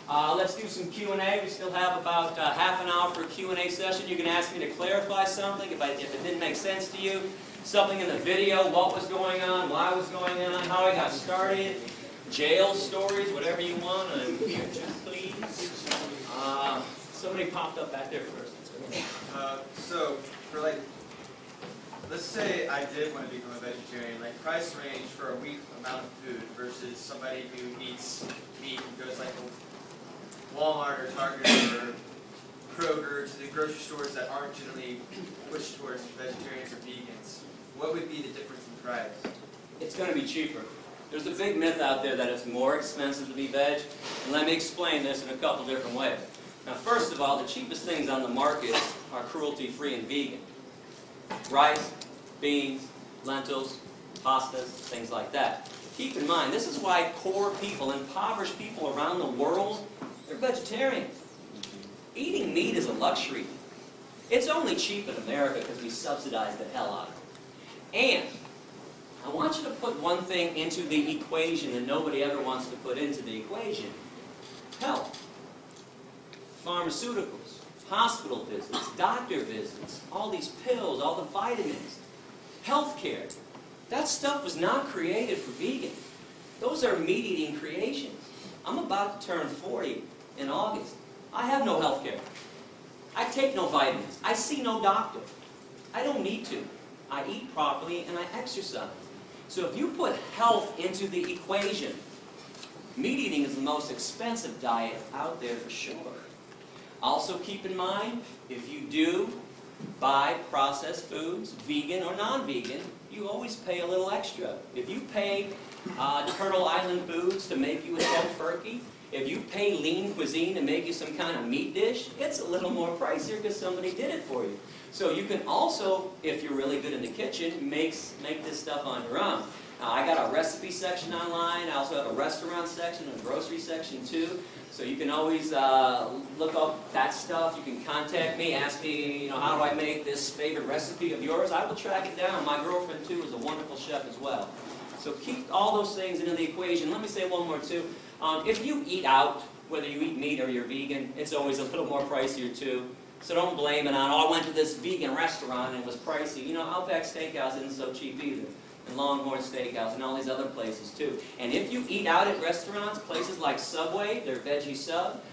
Let's do some Q&A. We still have about half an hour for a Q&A session. You can ask me to clarify something if it didn't make sense to you. Something in the video, what was going on, why it was going on, how I got started, jail stories, whatever you want. I'm here to please. Somebody popped up back there first. So, for like, let's say I did want to become a vegetarian, like price range for a week amount of food versus somebody who eats meat and goes like Walmart or Target or Kroger to the grocery stores that aren't generally pushed towards vegetarians or vegans. What would be the difference in price? It's going to be cheaper. There's a big myth out there that it's more expensive to be veg, and let me explain this in a couple different ways. Now, first of all, the cheapest things on the market are cruelty-free and vegan. Rice, beans, lentils, pastas, things like that. Keep in mind, this is why poor people, impoverished people around the world, they're vegetarians. Eating meat is a luxury. It's only cheap in America because we subsidize the hell out of it. And I want you to put one thing into the equation that nobody ever wants to put into the equation. Health. Pharmaceuticals, hospital visits, doctor visits, all these pills, all the vitamins, healthcare. That stuff was not created for vegan. Those are meat-eating creations. I'm about to turn 40 in August. I have no healthcare. I take no vitamins. I see no doctor. I don't need to. I eat properly and I exercise. So if you put health into the equation, meat eating is the most expensive diet out there for sure. Also keep in mind, if you do buy processed foods, vegan or non-vegan, you always pay a little extra. If you pay Turtle Island Foods to make you a tofurkey, if you pay Lean Cuisine to make you some kind of meat dish, it's a little more pricier because somebody did it for you. So you can also, if you're really good in the kitchen, make this stuff on your own. I got a recipe section online. I also have a restaurant section and a grocery section too. So you can always look up that stuff. You can contact me, ask me, how do I make this favorite recipe of yours? I will track it down. My girlfriend too is a wonderful chef as well. So keep all those things into the equation. Let me say one more too. If you eat out, whether you eat meat or you're vegan, it's always a little more pricier too. So don't blame it on, I went to this vegan restaurant and it was pricey. Outback Steakhouse isn't so cheap either. And Longhorn Steakhouse and all these other places too. And if you eat out at restaurants, places like Subway, their veggie sub,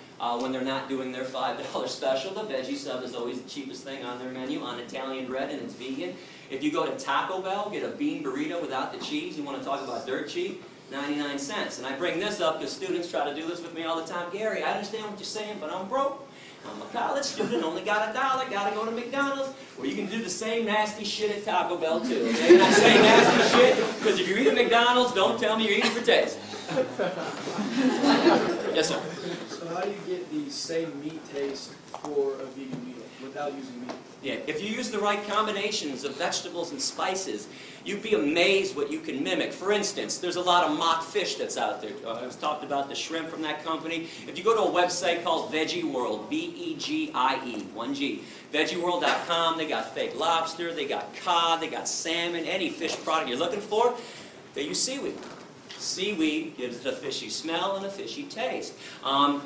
when they're not doing their $5 special, the veggie sub is always the cheapest thing on their menu on Italian bread and it's vegan. If you go to Taco Bell, get a bean burrito without the cheese, you want to talk about dirt cheap, 99 cents. And I bring this up because students try to do this with me all the time. Gary, I understand what you're saying, but I'm broke. I'm a college student, only got $1, gotta go to McDonald's. Well, you can do the same nasty shit at Taco Bell too, okay? And I say nasty shit because if you're eating McDonald's, don't tell me you're eating for taste. Yes, sir? So how do you get the same meat taste for a vegan meal without using meat? Yeah, if you use the right combinations of vegetables and spices, you'd be amazed what you can mimic. For instance, there's a lot of mock fish that's out there. I was talking about the shrimp from that company. If you go to a website called Veggie World, V-E-G-I-E, 1G, veggieworld.com, they got fake lobster, they got cod, they got salmon, any fish product you're looking for, they use seaweed. Seaweed gives it a fishy smell and a fishy taste.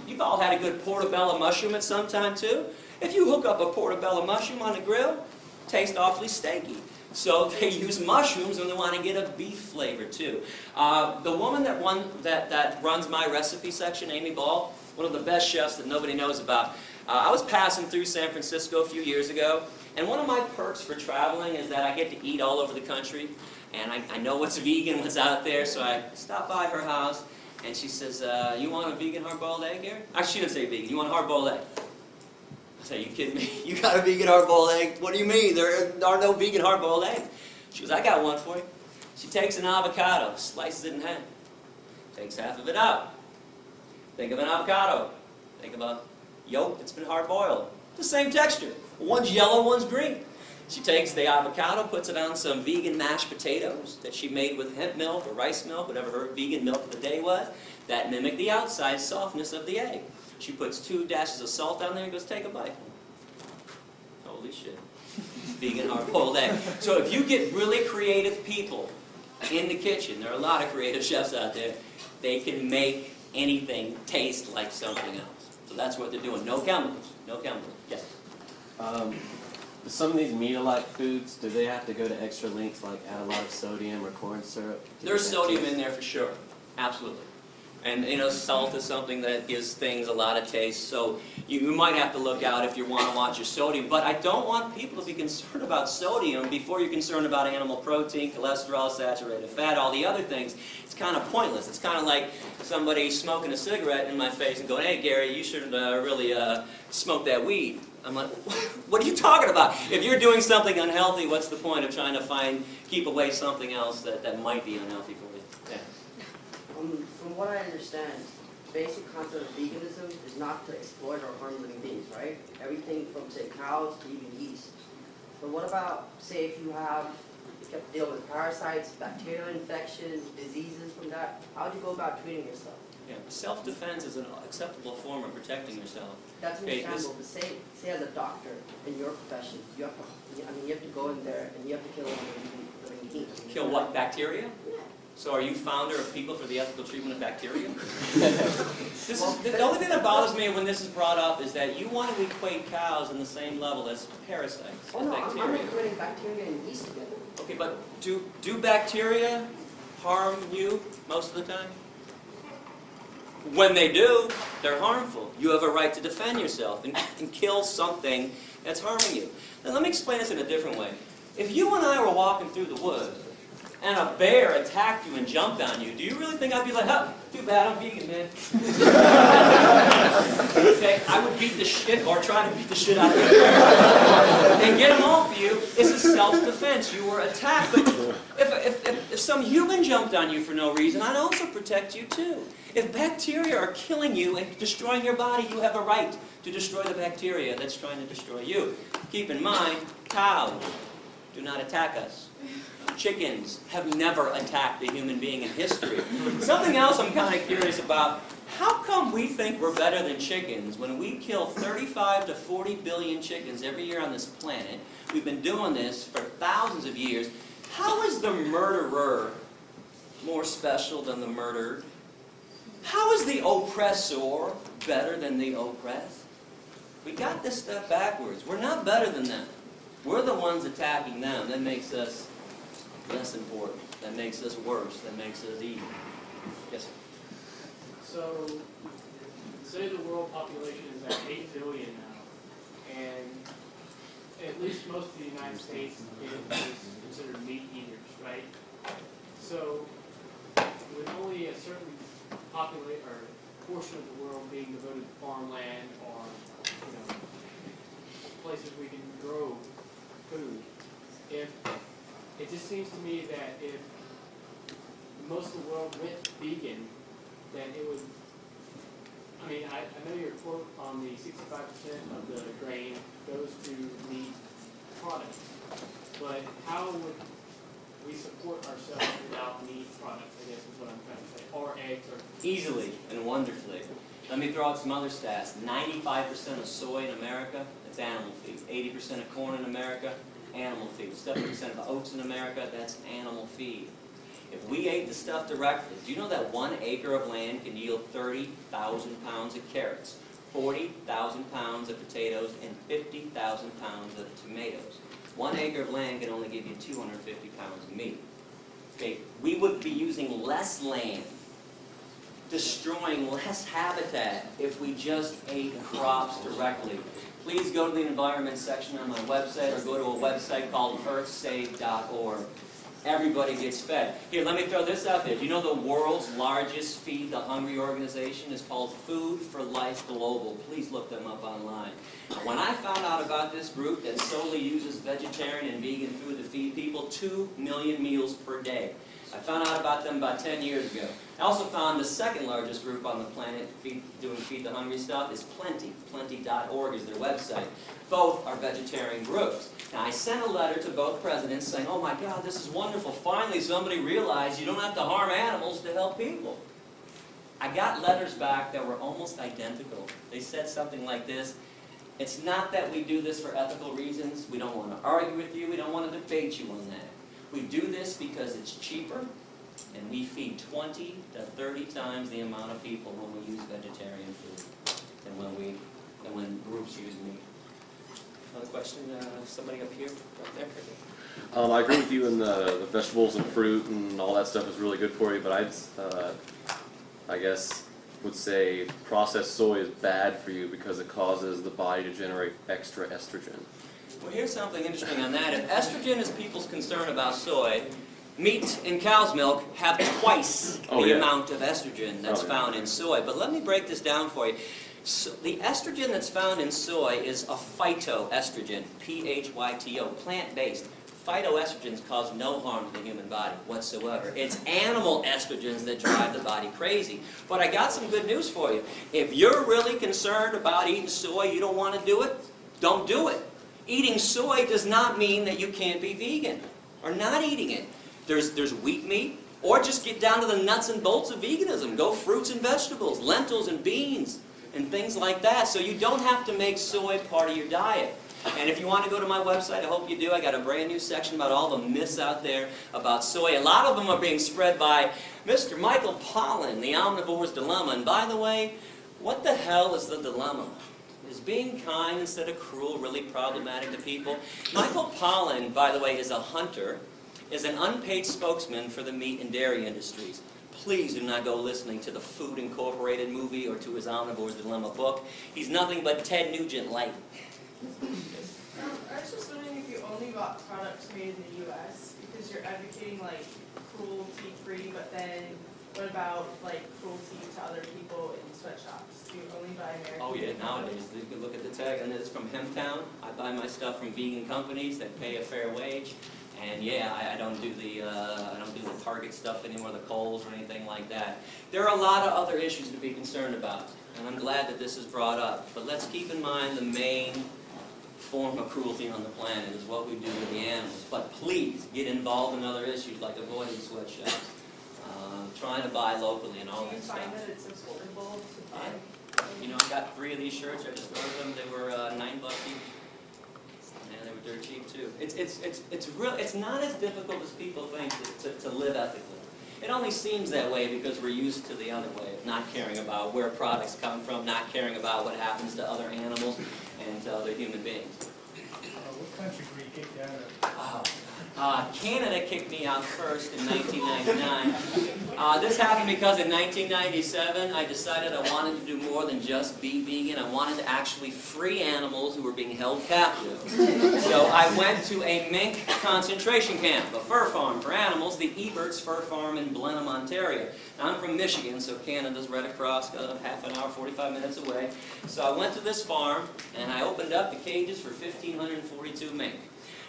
You've all had a good portobello mushroom at some time too. If you hook up a portobello mushroom on the grill, it tastes awfully steaky. So they use mushrooms when they want to get a beef flavor too. The woman that runs my recipe section, Amy Ball, one of the best chefs that nobody knows about. I was passing through San Francisco a few years ago, and one of my perks for traveling is that I get to eat all over the country, and I know what's vegan, what's out there, so I stopped by her house, and she says, you want a vegan hard-boiled egg here? Actually, she didn't say vegan. You want a hard-boiled egg? I said, are you kidding me? You got a vegan hard-boiled egg? What do you mean? There are no vegan hard-boiled eggs. She goes, I got one for you. She takes an avocado, slices it in half, takes half of it out. Think of an avocado. Think of a yolk that's been hard-boiled. The same texture. One's yellow, one's green. She takes the avocado, puts it on some vegan mashed potatoes that she made with hemp milk or rice milk, whatever her vegan milk of the day was, that mimicked the outside softness of the egg. She puts 2 dashes of salt on there and goes, take a bite. Holy shit. Vegan hard-boiled egg. So if you get really creative people in the kitchen, there are a lot of creative chefs out there, they can make anything taste like something else. So that's what they're doing. No chemicals. No chemicals. Yes? Some of these meat-alike foods, do they have to go to extra lengths, like add a lot of sodium or corn syrup? There's sodium in there for sure. Absolutely. And, you know, salt is something that gives things a lot of taste, so you might have to look out if you want to watch your sodium. But I don't want people to be concerned about sodium before you're concerned about animal protein, cholesterol, saturated fat, all the other things. It's kind of pointless. It's kind of like somebody smoking a cigarette in my face and going, hey, Gary, you should really smoke that weed. I'm like, what are you talking about? If you're doing something unhealthy, what's the point of trying to keep away something else that might be unhealthy for you? Yeah. From what I understand, the basic concept of veganism is not to exploit or harm living beings, right? Everything from, say, cows to even yeast. But what about, say, if you have to deal with parasites, bacterial infections, diseases from that, how do you go about treating yourself? Yeah, self-defense is an acceptable form of protecting yourself. That's understandable, but say as a doctor in your profession, you have to go in there and you have to kill living beings. Kill what, bacteria? Yeah. So are you founder of People for the Ethical Treatment of Bacteria? The only thing that bothers me when this is brought up is that you want to equate cows in the same level as parasites and bacteria. I'm equating bacteria and yeast together. Okay, but do bacteria harm you most of the time? When they do, they're harmful. You have a right to defend yourself and kill something that's harming you. Now let me explain this in a different way. If you and I were walking through the woods and a bear attacked you and jumped on you, do you really think I'd be like, oh, too bad, I'm vegan, man. Okay, I would beat the shit, or try to beat the shit out of you and get him off you. It's a self-defense. You were attacked. But if some human jumped on you for no reason, I'd also protect you too. If bacteria are killing you and destroying your body, you have a right to destroy the bacteria that's trying to destroy you. Keep in mind, cows do not attack us. Chickens have never attacked a human being in history. Something else I'm kind of curious about, how come we think we're better than chickens when we kill 35 to 40 billion chickens every year on this planet? We've been doing this for thousands of years. How is the murderer more special than the murdered? How is the oppressor better than the oppressed? We got this stuff backwards. We're not better than them. We're the ones attacking them. That makes us less important. That makes us worse. That makes us evil. Yes, sir. So, say the world population is at 8 billion now, and at least most of the United States is considered meat eaters, right? So, with only a certain portion of the world being devoted to farmland or places we can grow food, it just seems to me that if most of the world went vegan, then it would. I mean, I know your quote on the 65% of the grain goes to meat products, but how would we support ourselves without meat products, I guess is what I'm trying to say, or eggs, or... Easily and wonderfully. Let me throw out some other stats. 95% of soy in America, that's animal feed. 80% of corn in America, animal feed. 70% of oats in America, that's animal feed. If we ate the stuff directly, do you know that 1 acre of land can yield 30,000 pounds of carrots, 40,000 pounds of potatoes, and 50,000 pounds of tomatoes? 1 acre of land can only give you 250 pounds of meat. Okay, we would be using less land, destroying less habitat if we just ate crops directly. Please go to the environment section on my website or go to a website called earthsave.org. Everybody gets fed. Here, let me throw this out there. Do you know the world's largest Feed the Hungry organization is called Food for Life Global? Please look them up online. When I found out about this group that solely uses vegetarian and vegan food to feed people 2 million meals per day, I found out about them about 10 years ago. I also found the second largest group on the planet doing Feed the Hungry stuff is Plenty. Plenty.org is their website. Both are vegetarian groups. Now, I sent a letter to both presidents saying, oh my God, this is wonderful. Finally, somebody realized you don't have to harm animals to help people. I got letters back that were almost identical. They said something like this: it's not that we do this for ethical reasons. We don't want to argue with you. We don't want to debate you on that. We do this because it's cheaper, And we feed 20 to 30 times the amount of people when we use vegetarian food than when groups use meat. Another question? Somebody up here? Right there? I agree with you in the vegetables and fruit and all that stuff is really good for you, but I guess would say processed soy is bad for you because it causes the body to generate extra estrogen. Well, here's something interesting on that. If estrogen is people's concern about soy, meat and cow's milk have twice the amount of estrogen that's found in soy. But let me break this down for you. So the estrogen that's found in soy is a phytoestrogen, P-H-Y-T-O, plant-based. Phytoestrogens cause no harm to the human body whatsoever. It's animal estrogens that drive the body crazy. But I got some good news for you. If you're really concerned about eating soy, you don't want to do it, don't do it. Eating soy does not mean that you can't be vegan or not eating it. There's wheat meat, or just get down to the nuts and bolts of veganism. Go fruits and vegetables, lentils and beans, and things like that. So you don't have to make soy part of your diet. And if you want to go to my website, I hope you do. I got a brand new section about all the myths out there about soy. A lot of them are being spread by Mr. Michael Pollan, The Omnivore's Dilemma. And by the way, what the hell is the dilemma? Is being kind instead of cruel really problematic to people? Michael Pollan, by the way, is a hunter, is an unpaid spokesman for the meat and dairy industries. Please do not go listening to the Food Incorporated movie or to his Omnivore's Dilemma book. He's nothing but Ted Nugent light. I was just wondering if you only bought products made in the U.S. because you're advocating like cruelty-free, but then what about like cruelty to other people in sweatshops? Do you only buy American? Oh yeah, nowadays you can look at the tag, and it's from Hemptown. I buy my stuff from vegan companies that pay a fair wage, and yeah, I don't do the Target stuff anymore, the Kohl's or anything like that. There are a lot of other issues to be concerned about, and I'm glad that this is brought up. But let's keep in mind the main form of cruelty on the planet is what we do to the animals. But please get involved in other issues like avoiding sweatshops, trying to buy locally and all that stuff. Do you find that it's affordable to buy? You know, I got 3 of these shirts. I just ordered them. They were $9 each. And they were dirt cheap too. It's not as difficult as people think to live ethically. It only seems that way because we're used to the other way of not caring about where products come from, not caring about what happens to other animals and to other human beings. What country were you kicked out of? Canada kicked me out first in 1999. This happened because in 1997 I decided I wanted to do more than just be vegan. I wanted to actually free animals who were being held captive. So I went to a mink concentration camp, a fur farm for animals, the Ebert's Fur Farm in Blenheim, Ontario. Now, I'm from Michigan, so Canada's right across, half an hour, 45 minutes away. So I went to this farm and I opened up the cages for 1,542 mink.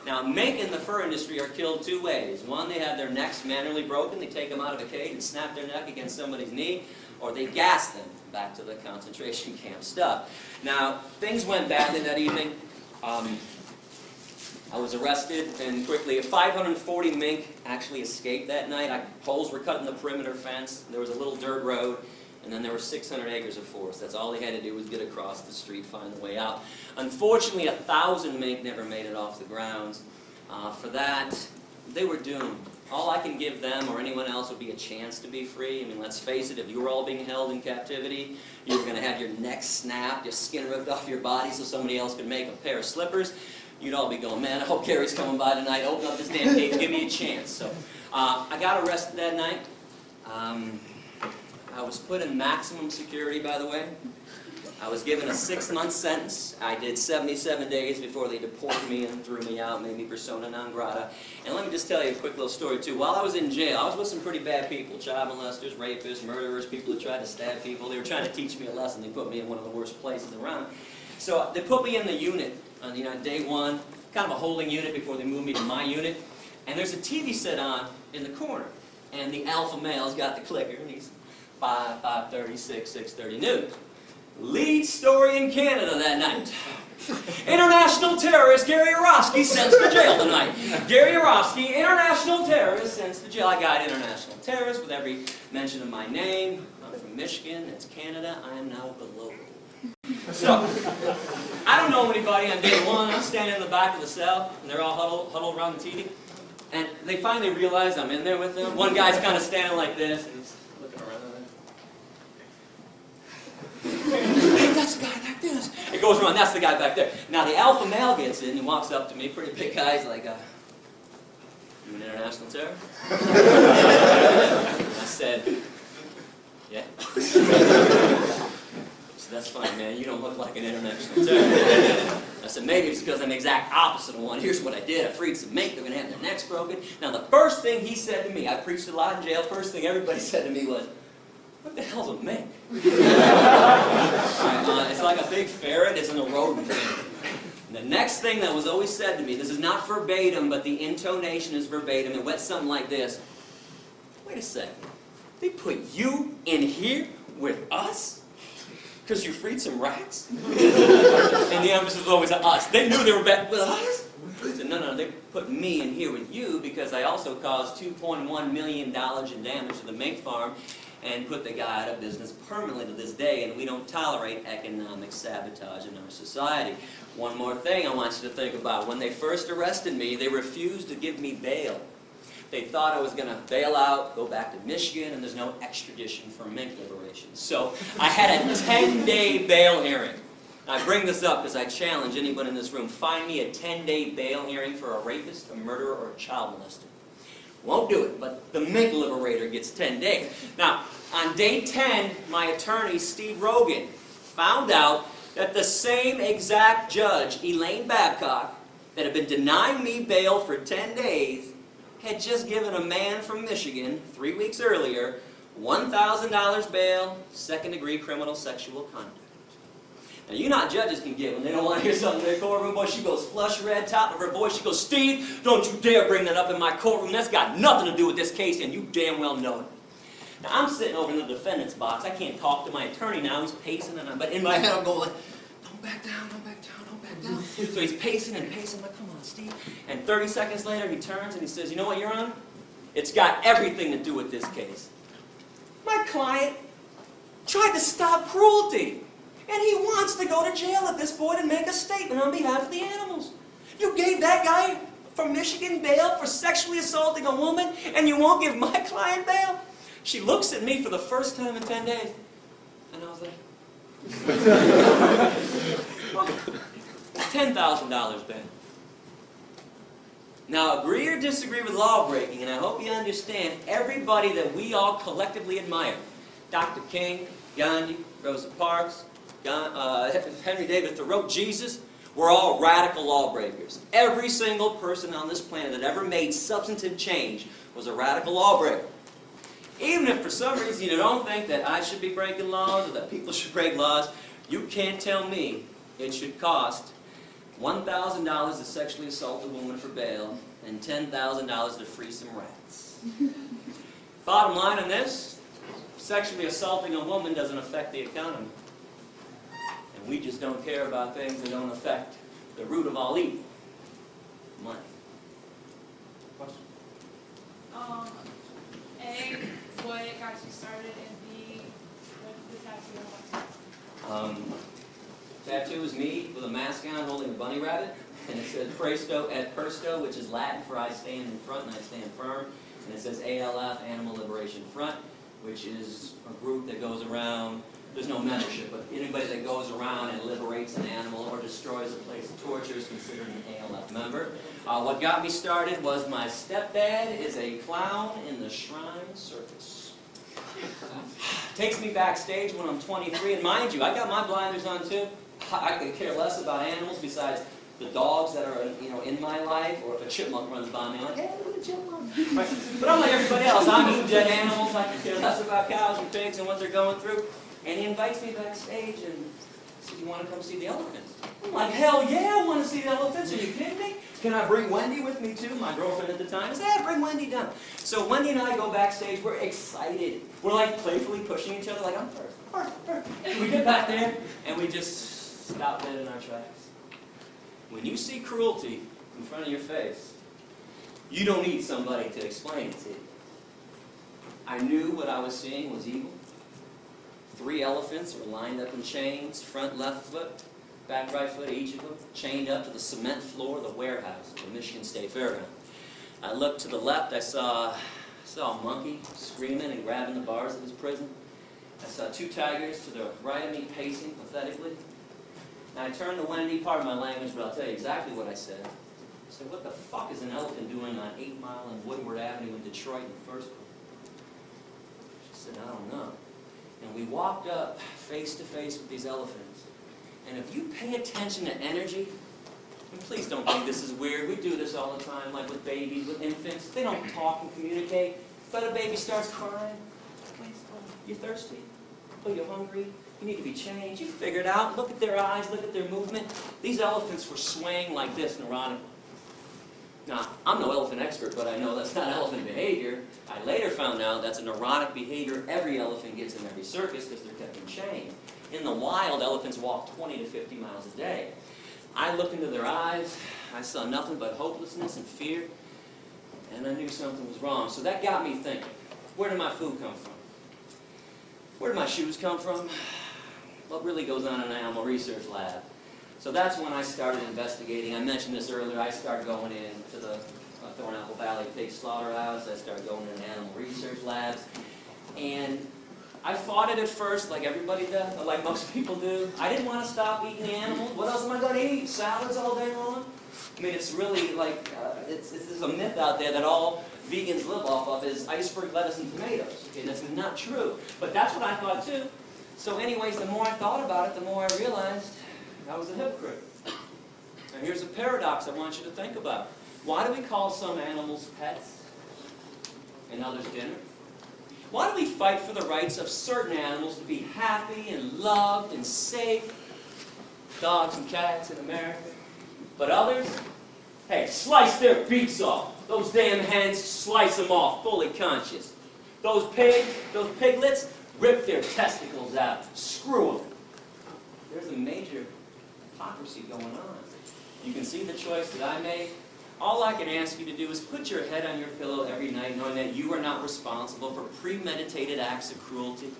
Now, mink in the fur industry are killed 2 ways. One, they have their necks manually broken. They take them out of a cage and snap their neck against somebody's knee, or they gas them back to the concentration camp stuff. Now, things went badly that evening. I was arrested, and quickly, 540 mink actually escaped that night. Holes were cut in the perimeter fence. There was a little dirt road. And then there were 600 acres of forest. That's all they had to do was get across the street, find a way out. Unfortunately, 1,000 mink never made it off the grounds. For that, they were doomed. All I can give them or anyone else would be a chance to be free. I mean, let's face it, if you were all being held in captivity, you were going to have your neck snapped, your skin ripped off your body so somebody else could make a pair of slippers. You'd all be going, man, I hope Gary's coming by tonight. Open up this damn cage, give me a chance. So I got arrested that night. I was put in maximum security, by the way. I was given a 6-month sentence. I did 77 days before they deported me and threw me out, made me persona non grata. And let me just tell you a quick little story, too. While I was in jail, I was with some pretty bad people, child molesters, rapists, murderers, people who tried to stab people. They were trying to teach me a lesson. They put me in one of the worst places around. So they put me in the unit on day 1, kind of a holding unit before they moved me to my unit. And there's a TV set on in the corner. And the alpha male's got the clicker, and he's 5, 5:30, 6, 6:30 news. Lead story in Canada that night. International terrorist Гэри Юрофски sent to jail tonight. Гэri Юрофski, international terrorist, sent to jail. I got international terrorist with every mention of my name. I'm from Michigan, it's Canada. I am now the local. So, I don't know anybody on day 1. I'm standing in the back of the cell, and they're all huddled around the TV. And they finally realize I'm in there with them. One guy's kind of standing like this, and he's looking around. Hey, that's the guy back there. It goes around, that's the guy back there. Now the alpha male gets in, he walks up to me, pretty big guy, he's like, you an international terrorist? I said, yeah. So that's fine, man, you don't look like an international terrorist. I said, maybe it's because I'm the exact opposite of one. Here's what I did. I freed some mink. They're going to have their necks broken. Now, the first thing he said to me, I preached a lot in jail. First thing everybody said to me was, what the hell's a mink? It's like a big ferret. It's an rodent. And the next thing that was always said to me, this is not verbatim, but the intonation is verbatim. It went something like this. Wait a second. They put you in here with us? Because you freed some rats? And the emphasis was always on us. They knew they were bad with us? I said, no, they put me in here with you because I also caused $2.1 million in damage to the mink farm and put the guy out of business permanently to this day, and we don't tolerate economic sabotage in our society. One more thing I want you to think about. When they first arrested me, they refused to give me bail. They thought I was going to bail out, go back to Michigan, and there's no extradition for mink liberation. So I had a 10-day bail hearing. I bring this up because I challenge anyone in this room. Find me a 10-day bail hearing for a rapist, a murderer, or a child molester. Won't do it, but the mink liberator gets 10 days. Now, on day 10, my attorney, Steve Rogan, found out that the same exact judge, Elaine Babcock, that had been denying me bail for 10 days, had just given a man from Michigan, 3 weeks earlier, $1,000 bail, second-degree criminal sexual conduct. Now, you know how judges can give when they don't want to hear something in their courtroom. Boy, she goes flush red, top of her voice. She goes, Steve, don't you dare bring that up in my courtroom. That's got nothing to do with this case, and you damn well know it. Now, I'm sitting over in the defendant's box. I can't talk to my attorney now. He's pacing, but in my head I'm going like, don't back down, don't back down, don't back down. So he's pacing and pacing. I'm like, come on, Steve. And 30 seconds later, he turns and he says, you know what, Your Honor? It's got everything to do with this case. My client tried to stop cruelty. And he wants to go to jail at this point and make a statement on behalf of the animals. You gave that guy from Michigan bail for sexually assaulting a woman, and you won't give my client bail? She looks at me for the first time in 10 days. And I was like, $10,000 bail. Now, agree or disagree with lawbreaking, and I hope you understand everybody that we all collectively admire. Dr. King, Gandhi, Rosa Parks, Henry David Thoreau, Jesus, we're all radical lawbreakers. Every single person on this planet that ever made substantive change was a radical lawbreaker. Even if for some reason you don't think that I should be breaking laws or that people should break laws, you can't tell me it should cost $1,000 to sexually assault a woman for bail and $10,000 to free some rats. Bottom line on this, sexually assaulting a woman doesn't affect the economy. And we just don't care about things that don't affect the root of all evil, money. Question? A, what got you started, and B, what's the tattoo? Tattoo is me with a mask on holding a bunny rabbit, and it says Presto et Persto, which is Latin for I stand in front and I stand firm, and it says ALF, Animal Liberation Front, which is a group that goes around, there's no membership, but anybody that goes around and liberates an animal or destroys a place of torture is considered an ALF member. What got me started was my stepdad is a clown in the Shrine Circus. Takes me backstage when I'm 23, and mind you, I got my blinders on too. I could care less about animals besides the dogs that are in my life, or if a chipmunk runs by me, I'm like, hey, look at a chipmunk. Right? But I'm like everybody else. I'm eating dead animals. I can care less about cows and pigs and what they're going through. And he invites me backstage and says, you want to come see the elephants? I'm like, hell yeah, I want to see the elephants. Are you kidding me? Can I bring Wendy with me too? My girlfriend at the time said, yeah, bring Wendy down. So Wendy and I go backstage. We're excited. We're like playfully pushing each other like, I'm first. We get back there and we just stop dead in our tracks. When you see cruelty in front of your face, you don't need somebody to explain it to you. I knew what I was seeing was evil. 3 elephants were lined up in chains, front left foot, back right foot, each of them, chained up to the cement floor of the warehouse of the Michigan State Fairground. I looked to the left, I saw a monkey screaming and grabbing the bars of his prison. I saw 2 tigers to the right of me pacing pathetically. And I turned to Wendy, pardon my language, but I'll tell you exactly what I said. I said, what the fuck is an elephant doing on 8 Mile and Woodward Avenue in Detroit in the first place? She said, I don't know. And we walked up face to face with these elephants. And if you pay attention to energy, and please don't think this is weird, we do this all the time, like with babies, with infants. They don't talk and communicate, but a baby starts crying. You thirsty? Oh, you're hungry? You need to be changed. You figure it out. Look at their eyes. Look at their movement. These elephants were swaying like this neurotically. Now, I'm no elephant expert, but I know that's not elephant behavior. I later found out that's a neurotic behavior every elephant gets in every circus because they're kept in chain. In the wild, elephants walk 20 to 50 miles a day. I looked into their eyes. I saw nothing but hopelessness and fear, and I knew something was wrong. So that got me thinking, where did my food come from? Where did my shoes come from? What really goes on in an animal research lab? So that's when I started investigating. I mentioned this earlier. I started going into the Thornapple Valley Pig Slaughterhouse. I started going into animal research labs. And I fought it at first, like everybody does, like most people do. I didn't want to stop eating the animals. What else am I going to eat? Salads all day long? I mean, it's really like, there's a myth out there that all vegans live off of is iceberg lettuce and tomatoes. Okay, that's not true. But that's what I thought too. So anyways, the more I thought about it, the more I realized I was a hypocrite. And here's a paradox I want you to think about. Why do we call some animals pets and others dinner? Why do we fight for the rights of certain animals to be happy and loved and safe? Dogs and cats in America. But others, hey, slice their beaks off. Those damn hens, slice them off, fully conscious. Those pigs, those piglets, rip their testicles out. Screw them. There's a major hypocrisy going on. You can see the choice that I made. All I can ask you to do is put your head on your pillow every night knowing that you are not responsible for premeditated acts of cruelty.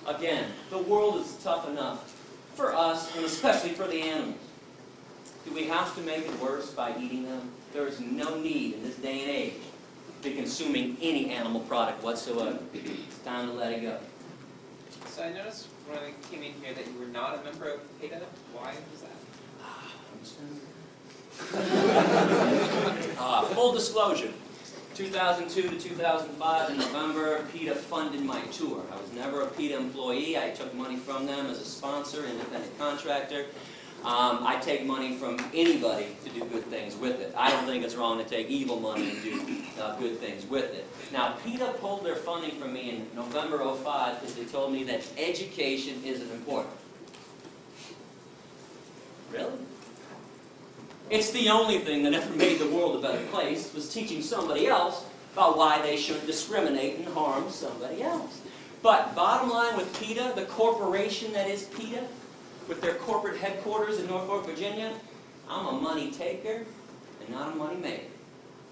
Again, the world is tough enough for us, and especially for the animals. Do we have to make it worse by eating them? There is no need in this day and age to be consuming any animal product whatsoever. It's time to let it go. So I noticed when I came in here that you were not a member of PETA. Why was that? Full disclosure, 2002 to 2005 in November, PETA funded my tour. I was never a PETA employee. I took money from them as a sponsor, independent contractor. I take money from anybody to do good things with it. I don't think it's wrong to take evil money and do good things with it. Now, PETA pulled their funding from me in November '05 because they told me that education isn't important. Really? It's the only thing that ever made the world a better place, was teaching somebody else about why they shouldn't discriminate and harm somebody else. But bottom line with PETA, the corporation that is PETA, with their corporate headquarters in Norfolk, Virginia, I'm a money taker and not a money maker.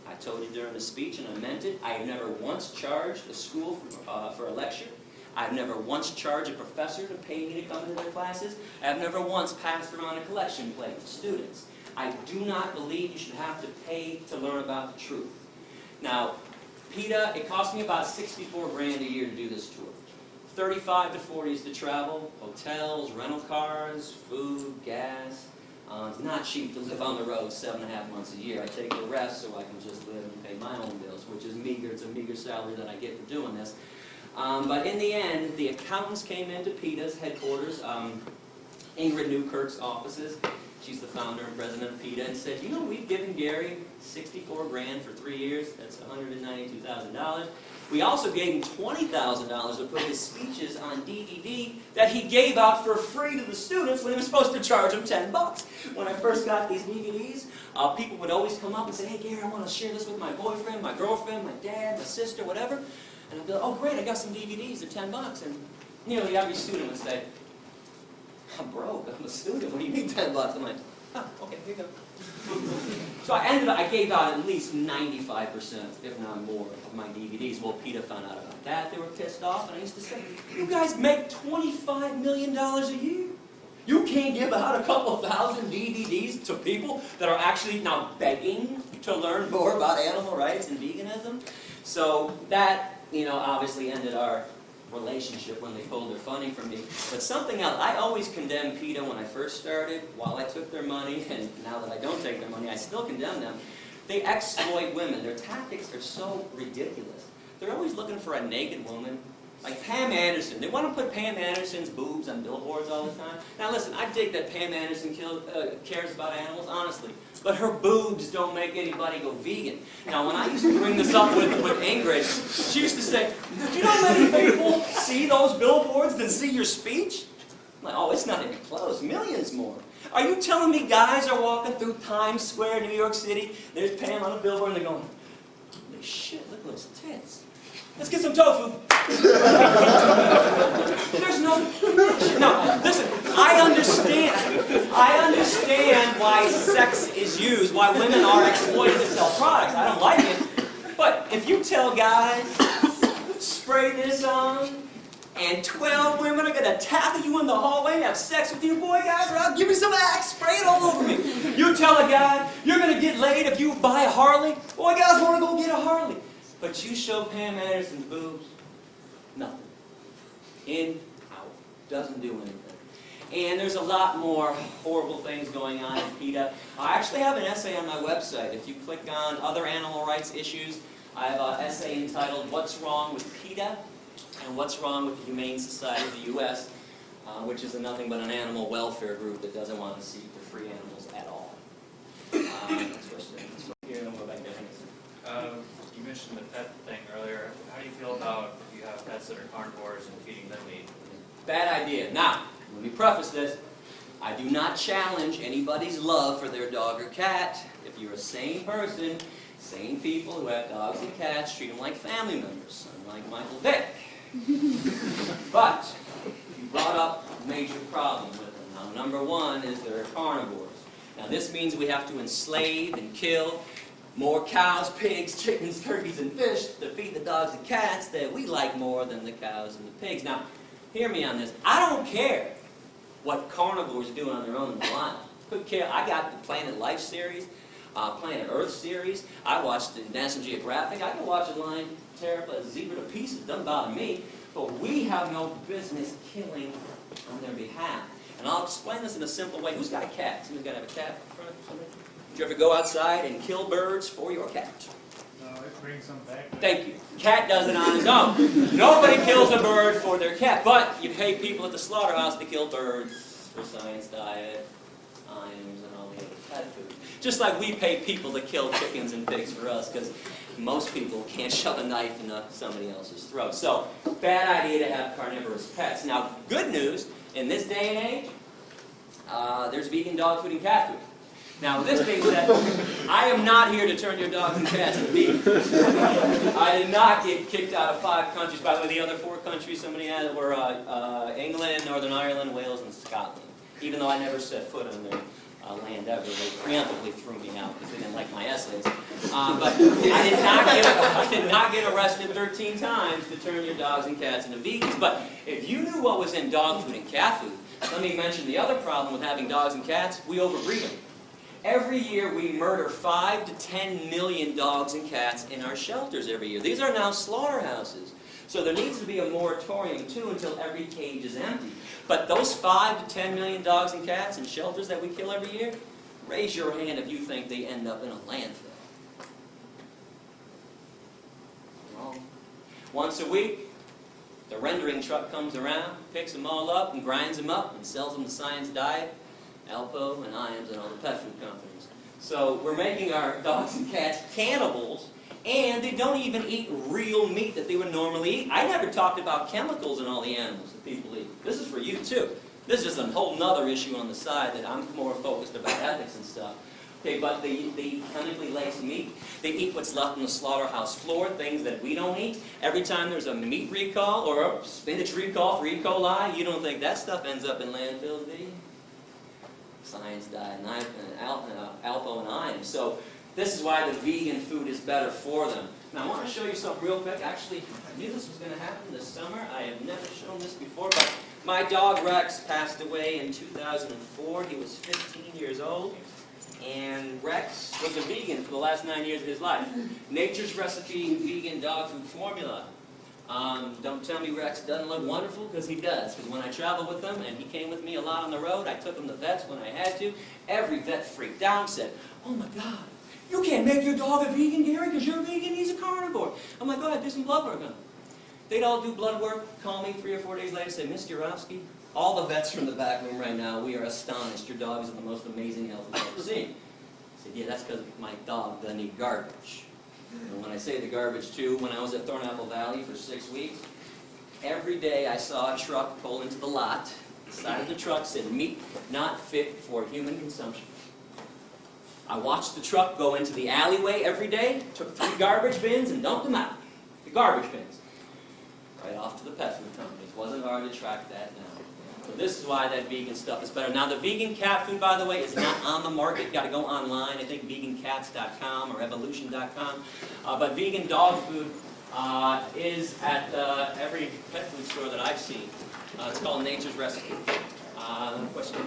I told you during the speech, and I meant it, I have never once charged a school for a lecture. I've never once charged a professor to pay me to come to their classes. I've never once passed around a collection plate to students. I do not believe you should have to pay to learn about the truth. Now, PETA, it cost me about $64 grand a year to do this tour. 35 to 40s to travel, hotels, rental cars, food, gas. It's not cheap to live on the road 7.5 months a year. I take the rest so I can just live and pay my own bills, which is meager. It's a meager salary that I get for doing this. But in the end, the accountants came into PETA's headquarters, Ingrid Newkirk's offices. She's the founder and president of PETA, and said, you know, we've given Gary 64 grand for 3 years. That's $192,000. We also gave him $20,000 to put his speeches on DVD that he gave out for free to the students when he was supposed to charge them $10. When I first got these DVDs, people would always come up and say, hey, Gary, I want to share this with my boyfriend, my girlfriend, my dad, my sister, whatever. And I'd be like, oh, great, I got some DVDs. They're $10. And nearly every student would say, I'm broke. I'm a student. What do you mean $10? I'm like, oh, okay, here you go. So I gave out at least 95%, if not more, of my DVDs. Well, PETA found out about that. They were pissed off, and I used to say, you guys make $25 million a year. You can't give out a couple thousand DVDs to people that are actually now begging to learn more about animal rights and veganism. So that, obviously ended our relationship when they pulled their funding from me. But something else, I always condemned PETA when I first started, while I took their money, and now that I don't take their money, I still condemn them. They exploit women. Their tactics are so ridiculous. They're always looking for a naked woman. Like Pam Anderson. They want to put Pam Anderson's boobs on billboards all the time. Now listen, I dig that Pam Anderson cares about animals, honestly. But her boobs don't make anybody go vegan. Now when I used to bring this up with Ingrid, she used to say, do you know how many people see those billboards than see your speech? I'm like, oh, it's not even close. Millions more. Are you telling me guys are walking through Times Square, New York City, there's Pam on a billboard, and they're going, holy shit, look at those tits. Let's get some tofu. There's no connection. No, listen, I understand why sex is used, why women are exploited to sell products. I don't like it. But if you tell guys, spray this on, and 12 women are going to tackle you in the hallway and have sex with you, boy, guys, or I'll give me some Axe, spray it all over me. You tell a guy, you're going to get laid if you buy a Harley. Boy, guys want to go get a Harley. But you show Pam Anderson's boobs, nothing. In, out. Doesn't do anything. And there's a lot more horrible things going on in PETA. I actually have an essay on my website. If you click on other animal rights issues, I have an essay entitled What's Wrong with PETA and What's Wrong with the Humane Society of the U.S., which is nothing but an animal welfare group that doesn't want to see the free animals at all. Next question. Here, we'll go back there. You mentioned the pet thing earlier. How do you feel about if you have pets that are carnivores and feeding them meat? Bad idea. Now, let me preface this. I do not challenge anybody's love for their dog or cat. If you're a sane person, sane people who have dogs and cats treat them like family members, unlike Michael Vick. But you brought up a major problem with them. Now, number one is they're carnivores. Now, this means we have to enslave and kill more cows, pigs, chickens, turkeys, and fish to feed the dogs and cats that we like more than the cows and the pigs. Now, hear me on this. I don't care what carnivores do on their own in the wild. Couldn't care. I got the Planet Life series, Planet Earth series. I watched the National Geographic. I can watch a lion tear up a zebra to pieces. Doesn't bother me. But we have no business killing on their behalf. And I'll explain this in a simple way. Who's got a cat? Somebody's got to have a cat in front of somebody? Did you ever go outside and kill birds for your cat? No, it brings them back. Thank you. Cat does it on his own. Nobody kills a bird for their cat, but you pay people at the slaughterhouse to kill birds for science diet, ions, and all the other pet food. Just like we pay people to kill chickens and pigs for us, because most people can't shove a knife into somebody else's throat. So, bad idea to have carnivorous pets. Now, good news, in this day and age, there's vegan dog food and cat food. Now, this being said, I am not here to turn your dogs and cats into vegan. I did not get kicked out of 5 countries. By the way, the other 4 countries somebody had were England, Northern Ireland, Wales, and Scotland. Even though I never set foot on their land ever, they preemptively threw me out because they didn't like my essays. But I did not get arrested 13 times to turn your dogs and cats into vegans. But if you knew what was in dog food and cat food, let me mention the other problem with having dogs and cats: we overbreed them. Every year we murder 5 to 10 million dogs and cats in our shelters every year. These are now slaughterhouses. So there needs to be a moratorium too until every cage is empty. But those 5 to 10 million dogs and cats in shelters that we kill every year, raise your hand if you think they end up in a landfill. Wrong. Once a week, the rendering truck comes around, picks them all up and grinds them up and sells them to Science Diet, Alpo, and Iams, and all the pet food companies. So we're making our dogs and cats cannibals, and they don't even eat real meat that they would normally eat. I never talked about chemicals in all the animals that people eat. This is for you too. This is a whole nother issue on the side that I'm more focused about ethics and stuff. Okay, but they eat chemically laced meat. They eat what's left on the slaughterhouse floor, things that we don't eat. Every time there's a meat recall or a spinach recall for E. coli, you don't think that stuff ends up in landfills, do you? Science Diet, Alpo, and Iams. So this is why the vegan food is better for them. Now I want to show you something real quick. Actually, I knew this was going to happen this summer. I have never shown this before, but My dog Rex passed away in 2004. He was 15 years old. And Rex was a vegan for the last 9 years of his life. Nature's Recipe vegan dog food formula. Don't tell me Rex doesn't look wonderful, because he does. Because when I travel with him, and he came with me a lot on the road, I took him to vets when I had to. Every vet freaked out and said, "Oh my God, you can't make your dog a vegan, Gary, because you're vegan, he's a carnivore." I'm like, "Go ahead, do some blood work on him." They'd all do blood work, call me 3 or 4 days later, say, "Mr. Yurofski, all the vets from the back room right now, we are astonished. Your dog is the most amazing health we've ever seen." I said, "Yeah, that's because my dog doesn't eat garbage." And when I say the garbage too, when I was at Thornapple Valley for 6 weeks, every day I saw a truck pull into the lot. The side of the truck said, "Meat not fit for human consumption." I watched the truck go into the alleyway every day, took 3 garbage bins and dumped them out. The garbage bins. Right off to the pet food companies. Wasn't hard to track that down. So this is why that vegan stuff is better. Now the vegan cat food, by the way, is not on the market. You've got to go online. I think vegancats.com or evolution.com. But vegan dog food is at every pet food store that I've seen. It's called Nature's Recipe. Question?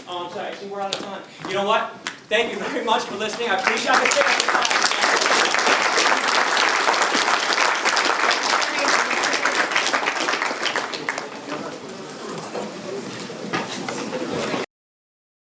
Oh, I'm sorry. Actually, we're out of time. You know what? Thank you very much for listening. I appreciate it.